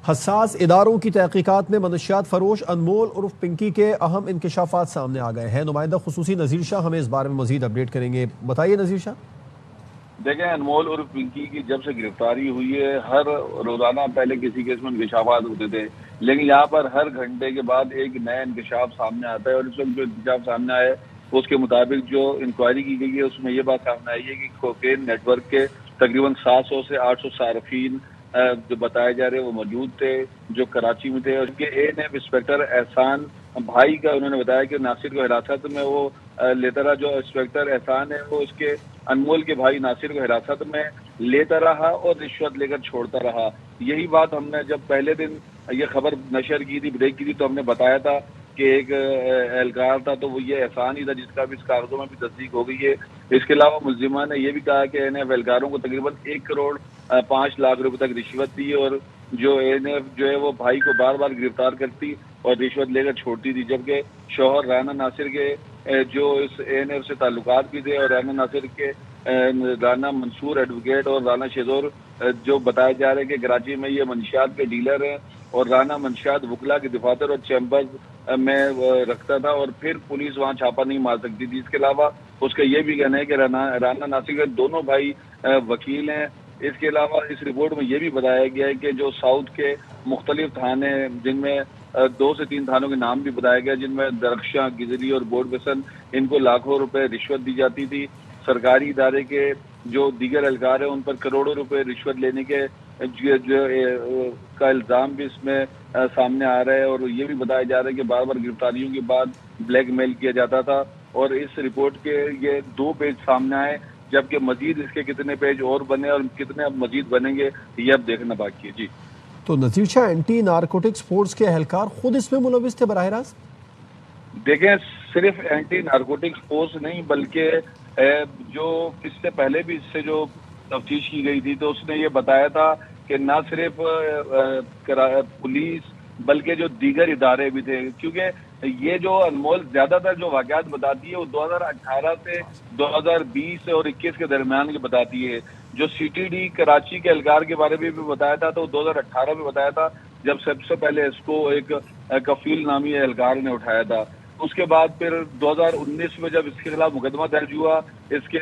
حساس اداروں کی تحقیقات میں منشیات فروش انمول عرف پنکی کے اہم انکشافات سامنے آ گئے ہیں۔ نمائندہ خصوصی نذیر شاہ ہمیں اس بارے میں مزید اپڈیٹ کریں گے۔ بتائیے نذیر شاہ۔ دیکھیں، انمول عرف پنکی کی جب سے گرفتاری ہوئی ہے، ہر روزانہ پہلے کسی کیس میں انکشافات ہوتے تھے، لیکن یہاں پر ہر گھنٹے کے بعد ایک نیا انکشاف سامنے آتا ہے، اور اس وقت جو انکشاف سامنے آیا ہے اس کے مطابق جو انکوائری کی گئی ہے اس میں یہ بات سامنے آئی ہے کہ کوکین نیٹ ورک کے تقریباً 700 سے 800 صارفین جو بتائے جا رہے ہیں وہ موجود تھے، جو کراچی میں تھے۔ اور ان کے ANF انسپیکٹر احسان بھائی کا انہوں نے بتایا کہ ناصر کو حراست میں وہ لیتا رہا، جو انسپیکٹر احسان ہے وہ اس کے انمول کے بھائی ناصر کو حراست میں لیتا رہا اور رشوت لے کر چھوڑتا رہا۔ یہی بات ہم نے جب پہلے دن یہ خبر نشر کی تھی، بریک کی تھی، تو ہم نے بتایا تھا کہ ایک اہلکار تھا، تو وہ یہ احسان ہی تھا جس کا بھی اس کاغذوں میں بھی تصدیق ہو گئی ہے۔ اس کے علاوہ ملزمان نے یہ بھی کہا کہ ANF اہلکاروں کو تقریباً 1 کروڑ 5 لاکھ روپے تک رشوت دی، اور جو ANF جو ہے وہ بھائی کو بار بار گرفتار کرتی اور رشوت لے کر چھوڑتی تھی، جبکہ شوہر رانا ناصر کے جو اس ANF سے تعلقات بھی تھے، اور رانا ناصر کے رانا منصور ایڈوکیٹ اور رانا شیزور جو بتایا جا رہا ہے کہ کراچی میں یہ منشیات کے ڈیلر ہیں، اور رانا منشیات وکلا کے دفاتر اور چیمبرز میں رکھتا تھا، اور پھر پولیس وہاں چھاپا نہیں مار سکتی تھی۔ اس کے علاوہ اس کا یہ بھی کہنا ہے کہ رانا ناصر کے دونوں بھائی وکیل ہیں۔ اس کے علاوہ اس رپورٹ میں یہ بھی بتایا گیا ہے کہ جو ساؤتھ کے مختلف تھانے، جن میں 2 سے 3 تھانوں کے نام بھی بتایا گیا، جن میں درخشاں، گزری اور بورڈ بسن، ان کو لاکھوں روپے رشوت دی جاتی تھی۔ سرکاری ادارے کے جو دیگر اہلکار ہیں ان پر کروڑوں روپے رشوت لینے کے کا الزام بھی اس میں سامنے آ رہا ہے، اور یہ بھی بتایا جا رہا ہے کہ بار بار گرفتاریوں کے بعد بلیک میل کیا جاتا تھا۔ اور اس رپورٹ کے یہ 2 پیج سامنے آئے، جبکہ مزید اس کے کتنے پیج اور بنے اور کتنے اب مزید بنیں گے یہ اب دیکھنا باقی ہے۔ جی تو نذیر شاہ، اینٹی نارکوٹکس فورس کے اہلکار خود اس میں ملوث تھے براہ راست؟ دیکھیں، صرف اینٹی نارکوٹکس فورس نہیں بلکہ جو اس سے پہلے بھی اس سے جو تفتیش کی گئی تھی تو اس نے یہ بتایا تھا کہ نہ صرف پولیس بلکہ جو دیگر ادارے بھی تھے، کیونکہ یہ جو انمول زیادہ تر جو واقعات بتاتی ہے وہ 2018 سے 2020 اور 21 کے درمیان کی بتاتی ہے۔ جو CTD کراچی کے اہلکار کے بارے میں بھی بتایا تھا تو 2018 میں بتایا تھا، جب سب سے پہلے اس کو ایک کفیل نامی اہلکار نے اٹھایا تھا۔ اس کے بعد پھر 2019 میں جب اس کے خلاف مقدمہ درج ہوا، اس کے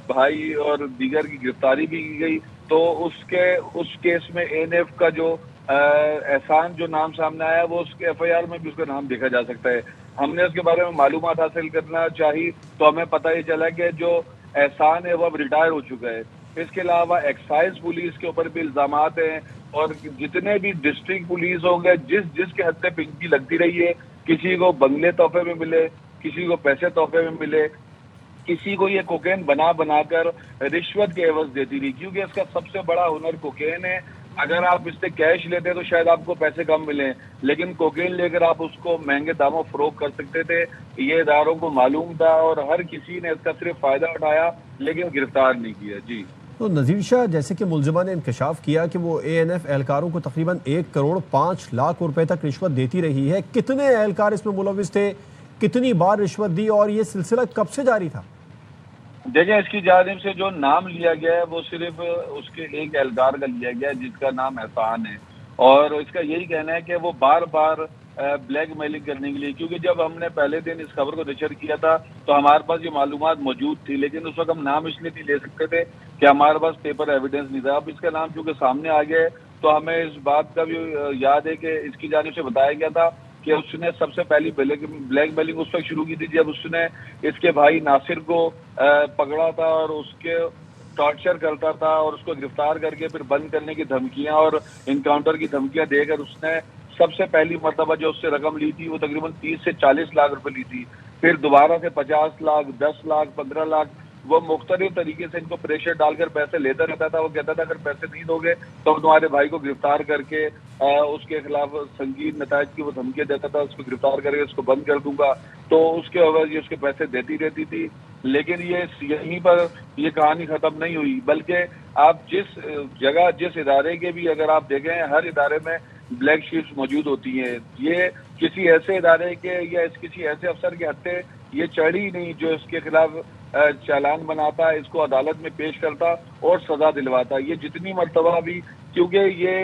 بھائی اور دیگر کی گرفتاری بھی کی گئی، تو اس کیس میں ANF کا جو احسان جو نام سامنے آیا وہ اس کے FIR میں بھی اس کا نام دیکھا جا سکتا ہے۔ ہم نے اس کے بارے میں معلومات حاصل کرنا چاہی تو ہمیں پتہ یہ چلا کہ جو احسان ہے وہ اب ریٹائر ہو چکا ہے۔ اس کے علاوہ ایکسائز پولیس کے اوپر بھی الزامات ہیں، اور جتنے بھی ڈسٹرکٹ پولیس ہوں گے جس کے حد سے پنکی لگتی رہی ہے، کسی کو بنگلے تحفے میں ملے، کسی کو پیسے تحفے میں ملے، کسی کو یہ کوکین بنا کر رشوت کے عوض دیتی رہی، کیونکہ اس کا سب سے بڑا ہنر کوکین ہے۔ اگر آپ اس سے کیش لیتے تو شاید آپ کو پیسے کم ملیں، لیکن کوکین لے کر آپ اس کو مہنگے داموں فروخت کر سکتے تھے۔ یہ اداروں کو معلوم تھا اور ہر کسی نے اس کا صرف فائدہ اٹھایا لیکن گرفتار نہیں کیا۔ جی تو نذیر شاہ، جیسے کہ ملزمان نے انکشاف کیا کہ وہ ANF اہلکاروں کو تقریباً 1 کروڑ 5 لاکھ روپے تک رشوت دیتی رہی ہے، کتنے اہلکار اس میں ملوث تھے، کتنی بار رشوت دی، اور یہ سلسلہ کب سے جاری تھا؟ دیکھیں، اس کی جانب سے جو نام لیا گیا ہے وہ صرف اس کے ایک اہلکار کا لیا گیا ہے جس کا نام احسان ہے، اور اس کا یہی کہنا ہے کہ وہ بار بار بلیک میلنگ کرنے کے لیے، کیونکہ جب ہم نے پہلے دن اس خبر کو نشر کیا تھا تو ہمارے پاس یہ معلومات موجود تھی، لیکن اس وقت ہم نام اس لیے نہیں لے سکتے تھے کہ ہمارے پاس پیپر ایویڈنس نہیں تھا۔ اب اس کا نام چونکہ سامنے آ گیا ہے تو ہمیں اس بات کا بھی یاد ہے کہ اس کی جانب سے بتایا گیا تھا کہ اس نے سب سے پہلی بلیک میلنگ اس وقت شروع کی تھی جب اس نے اس کے بھائی ناصر کو پکڑا تھا اور اس کے ٹارچر کرتا تھا، اور اس کو گرفتار کر کے پھر بند کرنے کی دھمکیاں اور انکاؤنٹر کی دھمکیاں دے کر اس نے سب سے پہلی مرتبہ جو اس سے رقم لی تھی وہ تقریباً 30 سے 40 لاکھ روپے لی تھی، پھر دوبارہ سے 50 لاکھ، 10 لاکھ، 15 لاکھ، وہ مختلف طریقے سے ان کو پریشر ڈال کر پیسے لیتا رہتا تھا۔ وہ کہتا تھا اگر پیسے نہیں دو گے تو ہم تمہارے بھائی کو گرفتار کر کے اس کے خلاف سنگین نتائج کی وہ دھمکیاں دیتا تھا، اس کو گرفتار کر کے اس کو بند کر دوں گا، تو اس کے عوض یہ اس کے پیسے دیتی رہتی تھی۔ لیکن یہیں پر یہ کہانی ختم نہیں ہوئی، بلکہ آپ جس جگہ جس ادارے کے بھی اگر آپ دیکھیں ہر ادارے میں بلیک شیپس موجود ہوتی ہیں۔ یہ کسی ایسے ادارے کے یا کسی ایسے افسر کے ہتھے یہ چڑھی نہیں جو اس کے خلاف چالان بناتا، اس کو عدالت میں پیش کرتا اور سزا دلواتا۔ یہ جتنی مرتبہ بھی، کیونکہ یہ